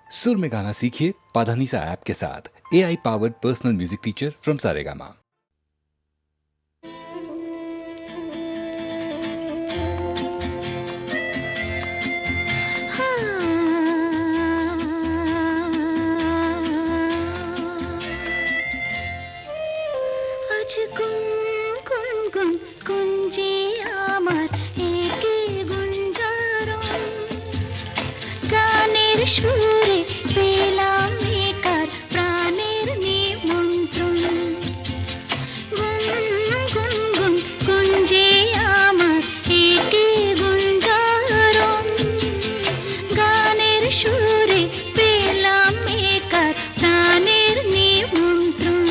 सुर में गाना सीखिए पाधानीसा ऐप के साथ। AI powered personal music teacher from Saregama. সুরে পেলাম একার প্রাণের নিমন্ত্রণ। গুন গুন গুঞ্জে আমার একে গুঞ্জারণ। গানের সুরে পেলাম একার প্রাণের নিমন্ত্রণ।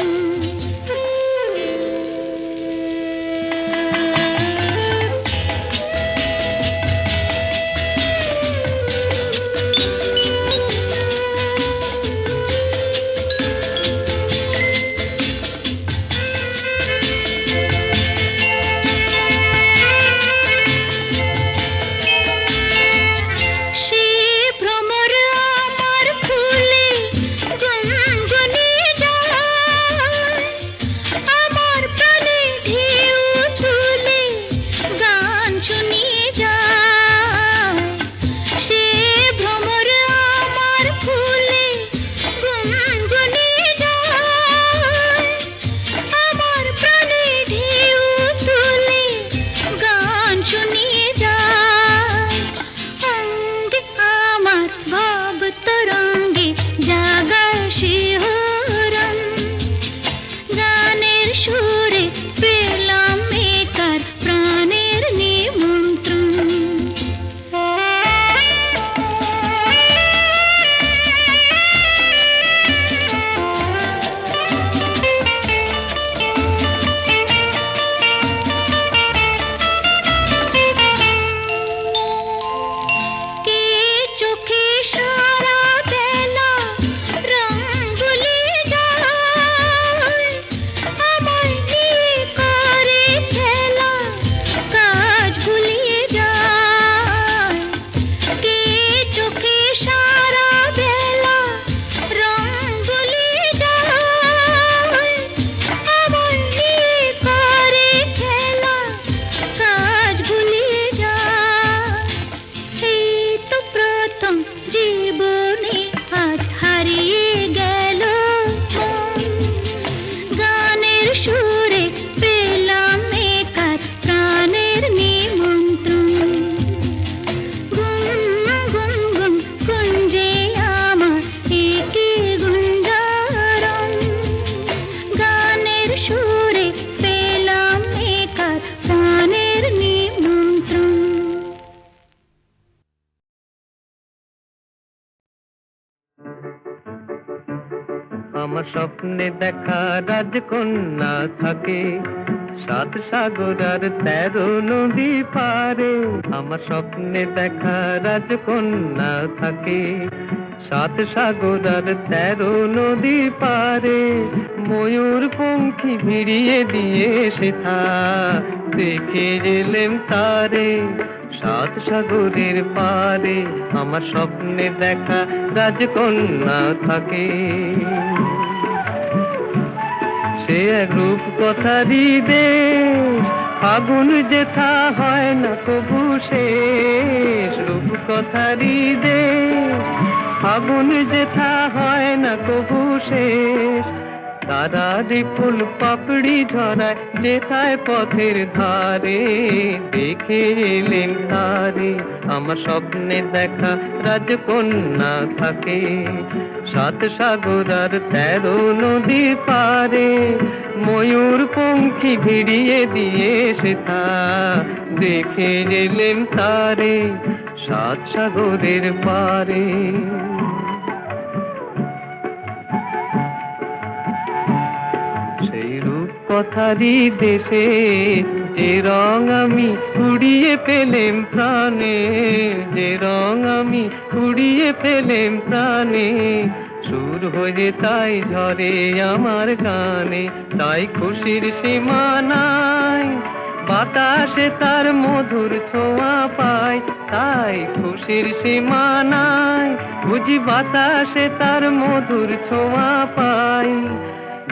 আমার স্বপ্নে দেখা রাজকন্যা থাকে 7 সাগর আর 13 নদী পারে। আমার স্বপ্নে দেখা রাজকন্যা থাকে 7 সাগর আর 13 নদী পারে। ময়ূর পঙ্খী ভিড়িয়ে দিয়ে সেথা দেখে এলেম তারে 7 সাগরের পারে। আমার স্বপ্নে দেখা রাজকন্যা থাকে। সে এক রূপ কথারই দেশ, ফাগুন যেথা হয় না কবু শেষ। রূপ কথারই দেশ, ফাগুন যেথা হয় না কবু শেষ। তারারি ফুল পাপড়ি ঝরায় যেথায় পথের ধারে, দেখে এলেন তারে। আমার স্বপ্নে দেখা রাজকন্যা থাকে 7 সাগর আর 13 নদী পারে। ময়ূর পঙ্খী ভিড়িয়ে দিয়ে সেথা দেখে এলেন তারে 7 সাগরের পারে। সেই রূপ কথারই দেশে যে রং আমি কুড়িয়ে পেলেম প্রাণে, যে রং আমি কুড়িয়ে পেলেম প্রাণে। সুর হয়ে তাই ঝরে আমার গানে, তাই খুশির সীমা নাই। বাতাসে তার মধুর ছোঁয়া পায়, তাই খুশির সীমানায় বুঝি বাতাসে তার মধুর ছোঁয়া পাই।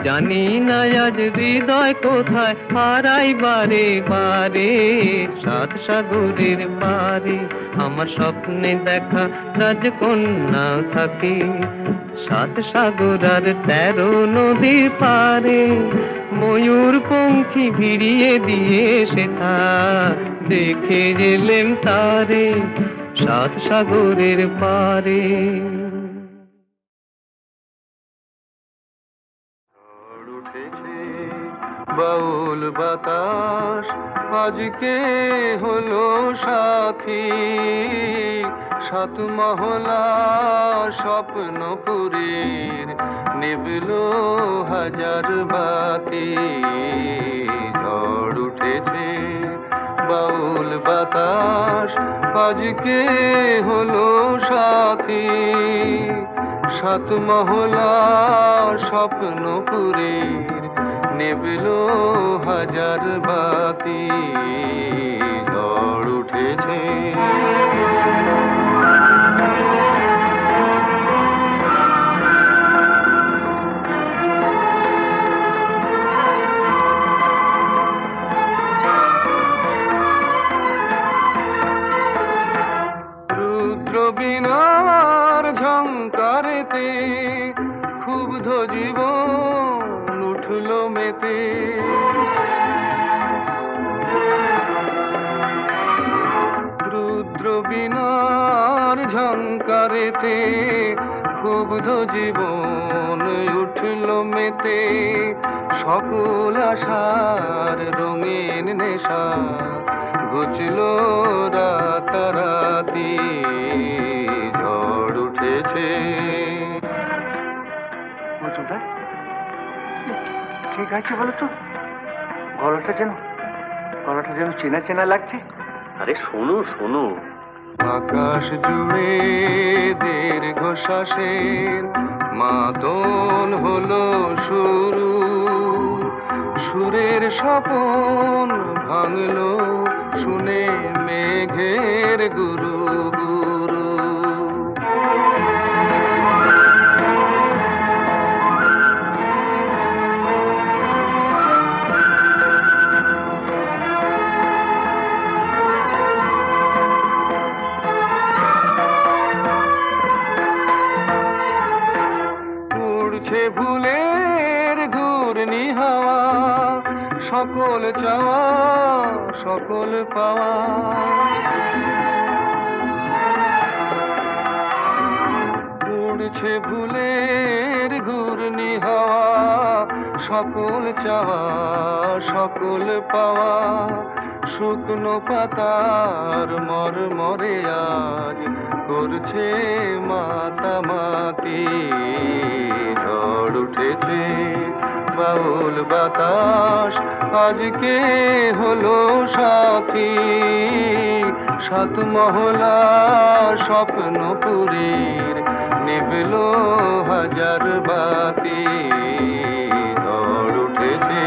জানি না আজ হৃদয় কোথায় হারাই বারে বারে, সাত সাগরের পারে আমার স্বপ্নে দেখা রাজকন্যা থাকে। সাত সাগর আর 13 নদীর পারে ময়ূর পঙ্খী ভিড়িয়ে দিয়ে সেথা দেখে গেলেন তারে সাত সাগরের পারে। উঠেছে বাউল বাতাস আজকে হলো সাথী, সাত মহলা স্বপ্নপুরীর নিবলো হাজার বাতি। ঝড় উঠেছে বাউল বাতাস আজকে হলো সাথী, সাত মহলা স্বপ্নপুরীর নিবলো হাজার বাতি। ঝড় উঠেছে রুদ্র বীণার ঝংকারেতে ক্ষুব্ধ জীবন উঠল মেতে। রুদ্র বীণার ঝংকারেতে ক্ষুব্ধ জীবন উঠল মেতে। সকল আশার রঙিন নেশা ঘুচল রাতারাতি। ঝড় উঠেছে ঠিক আছে বলো তো, গলাটা যেন চেনা চেনা লাগছে। আরে শোনো শোনো, আকাশ জুড়ে দীর্ঘশ্বাসের মাদন হলো শুরু। সুরের স্বপন ভাঙলো শুনে মেঘের গুরু গুরু। উড়ছে ভুলের ঘূর্ণি হাওয়া, সকল চাওয়া সকল পাওয়া। উড়ছে ভুলের ঘূর্ণি হাওয়া, সকল চাওয়া সকল পাওয়া। শুকনো পাতার মরমরে আজ করছে মাতামাতি। ঝড় উঠেছে বাউল বাতাস আজকে হলো সাথী, সাত মহলা স্বপ্নপুরীর নিবলো হাজার বাতি। ঝড় উঠেছে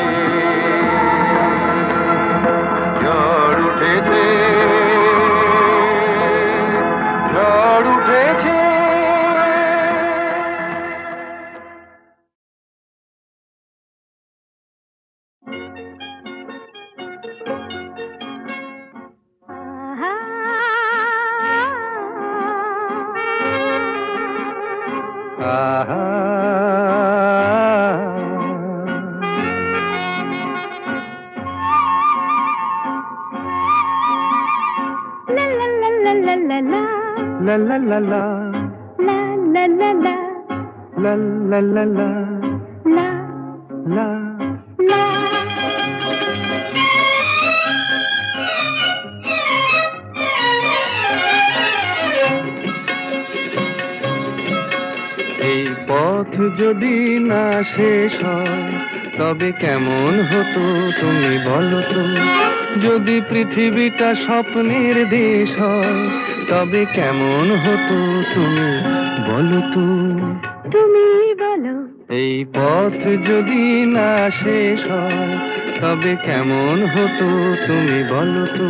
ঝড় উঠেছে ঝড় উঠেছে। আহা La la la la la la la. লা লা লা লা La la la la. লা লা লা লা La লা। la. এই পথ যদি না শেষ হয় তবে কেমন হতো তুমি বলো তো। যদি পৃথিবীটা স্বপ্নের দেশ হয় তবে কেমন হতো তুমি বলো তো। তুমি বলো। এই পথ যদি না শেষ হয় তবে কেমন হতো তুমি বলো তো।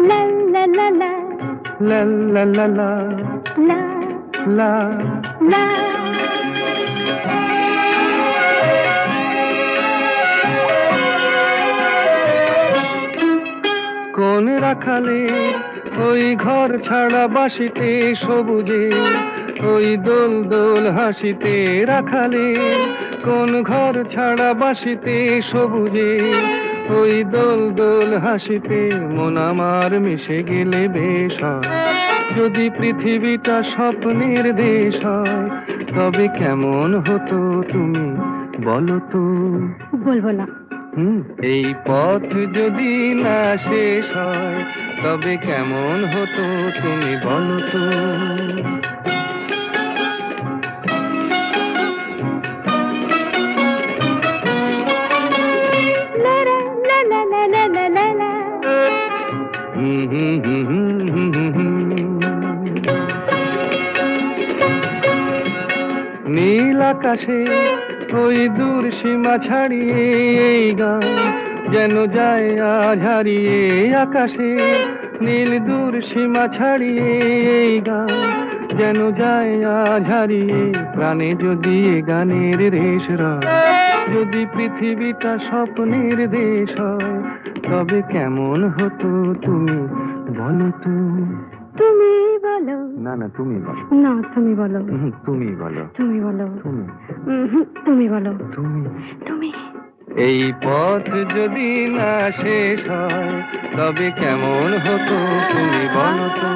La la la la. লা লা লা লা লা লা লা কোন রাখালে ওই ঘর ছাড়া বাসিতে সবুজে ওই দোল দোল হাসিতে রাখালে কোন ঘর ছাড়া বাসিতে সবুজে ওই দোল দোল হাসিতে মন আমার মিশে গেলে বেশ হয়। যদি পৃথিবীটা স্বপ্নের দেশ হয় তবে কেমন হতো তুমি বলো তো। বলবো না। এই পথ যদি না শেষ হয় তবে কেমন হতো তুমি বলো তো। লা লা লা লা লা লা লা লা। নীল আকাশে ওই দূর সীমা ছাড়িয়ে এই গান যেন যায় আজ হারিয়ে। আকাশে নীল দূর সীমা ছাড়িয়ে এই গান যেন যায় আজ হারিয়ে। প্রাণে যদি এ গানের রেশ রায় যদি পৃথিবীটা স্বপ্নের দেশ হয় তবে কেমন হতো তুমি বলো তো। তুমি বলো। না না তুমি বলো। না তুমি বলো। তুমি বলো। তুমি বলো। তুমি তুমি বলো। তুমি তুমি। এই পথ যদি না শেষ হয় তবে কেমন হতো তুমি বলো তো।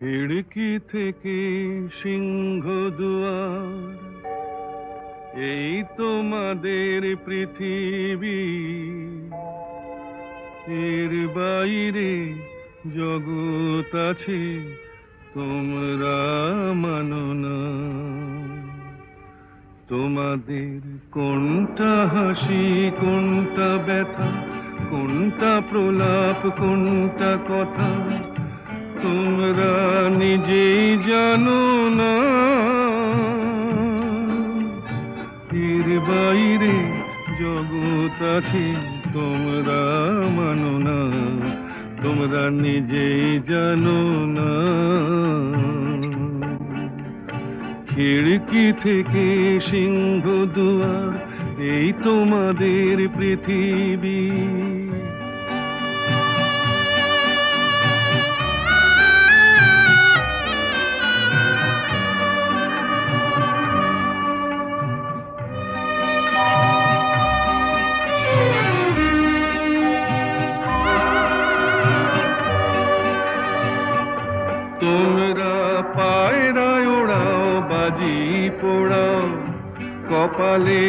খিড়কি থেকে সিংহ দুয়ার এই তোমাদের পৃথিবী, এর বাইরে জগৎ আছে তোমরা মানো না। তোমাদের কোনটা হাসি কোনটা ব্যথা কোনটা প্রলাপ কোনটা কথা তোমরা নিজেই জানো না। এর বাইরে জগৎ আছে তোমরা মানো না, তোমরা নিজেই জানো না। খিড়কি থেকে সিংহ দুয়ার এই তোমাদের পৃথিবী। তোমরা পায়রায় ওড়াও বাজি পোড়াও কপালে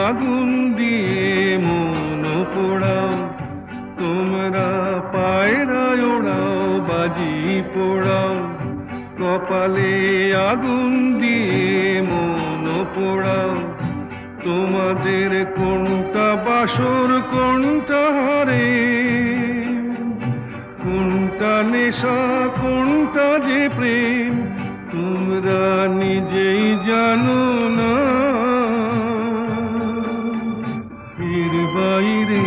আগুন দিয়ে মন পোড়াও। তোমরা পায়রায় ওড়াও বাজি পোড়াও কপালে আগুন দিয়ে মন পোড়াও। তোমাদের কোনটা বাসর কোনটা হারে কোনটা নেশা কোনটা যে প্রেম তোমরা নিজেই জানো না। এর বাইরে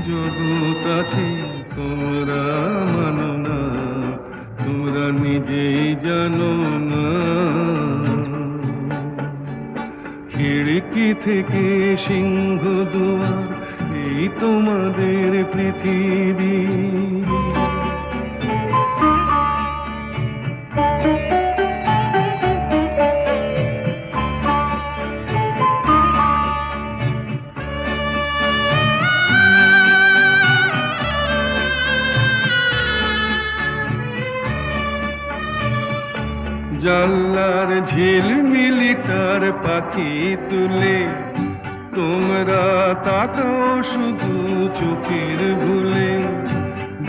জগৎ আছে তোমরা মানো না, তোমরা নিজেই জানো না। খিড়কি থেকে সিংহ দুয়ার এই তোমাদের পৃথিবী। জানলার ঝিলমিলি তার পাখি তুলে তোমরা তাকাও শুধু চোখের ভুলে।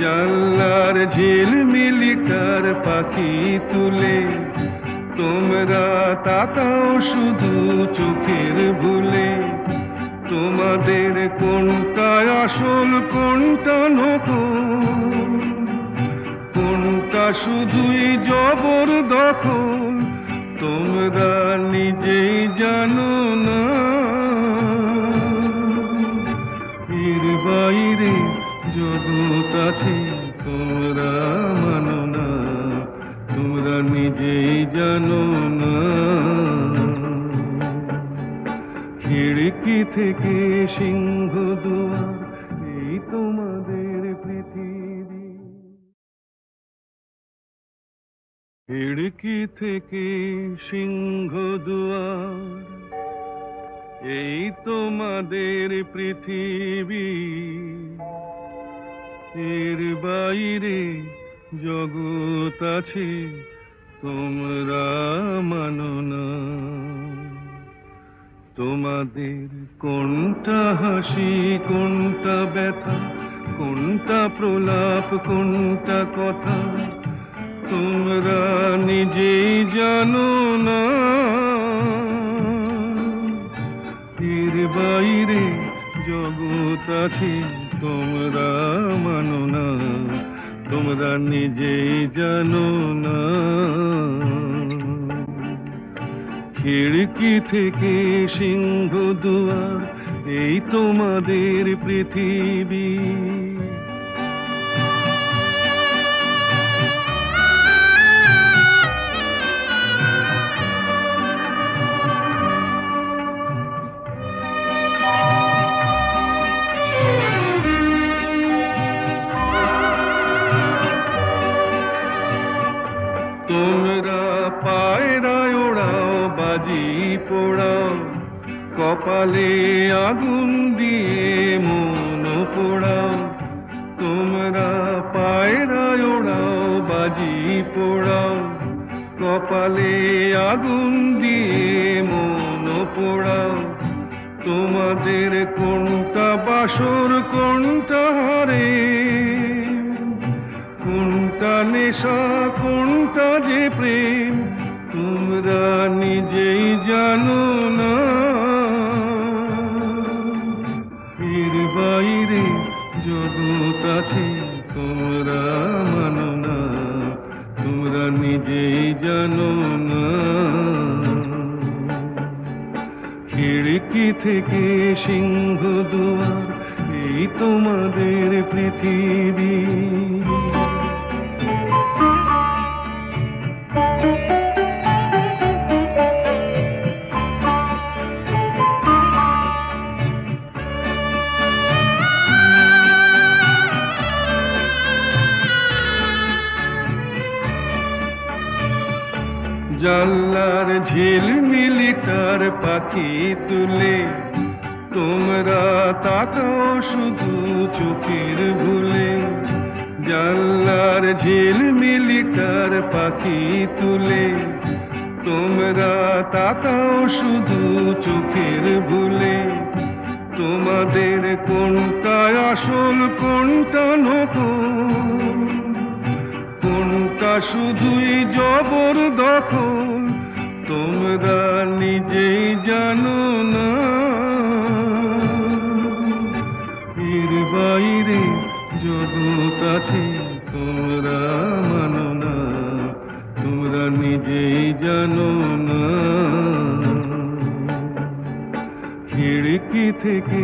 জানলার ঝিলমিলি তার পাখি তুলে তোমরা তাকাও শুধু চোখের ভুলে। তোমাদের কোনটা আসল কোনটা নকল, কোনটা শুধুই জবর দখল তোমরা নিজেই জানো না। এর বাইরে জগৎ আছে তোমরা মানো না, তোমরা নিজেই জানো না। খিড়কি থেকে সিংহ দুয়ার এই তোমাদের পৃথিবী। খিড়কি থেকে সিংহ দুয়ার এই তোমাদের পৃথিবী, এর বাইরে জগৎ আছে তোমরা মানো না। তোমাদের কোনটা হাসি কোনটা ব্যথা, কোনটা প্রলাপ কোনটা কথা তোমরা নিজেই জানো না। এর বাইরে জগৎ আছে তোমরা মানো না, তোমরা নিজেই জানো না। খিড়কি থেকে সিংহ দুয়ার এই তোমাদের পৃথিবী। তোমরা পায়রায় ওড়াও বাজি পোড়াও, কপালে আগুন দিয়ে মন পোড়াও। তোমরা পায়রায় ওড়াও বাজি পোড়াও, কপালে আগুন দিয়ে মন পোড়াও। তোমাদের কোনটা বাসর কোনটা হারে, কোনটা নেশা কোনটা যে প্রেম তোমরা নিজেই জানো না। এর বাইরে জগৎ আছে তোমরা মানো না, তোমরা নিজেই জানো না। খিড়কি থেকে সিংহ দুয়ার এই তোমাদের পৃথিবী। জানলার ঝিলমিলিটার পাখি তুলে তোমরা তাকাও শুধু চোখের ভুলে। জানলার ঝিলমিলিটার পাখি তুলে তোমরা তাকাও শুধু চোখের ভুলে। তোমাদের কোনটা আসল কোনটা নকল, কোনটা শুধুই জবর দখল তোমরা নিজেই জানো না। এর বাইরে জগৎ আছে তোমরা মানো না, তোমরা নিজেই জানো না। খিড়কি থেকে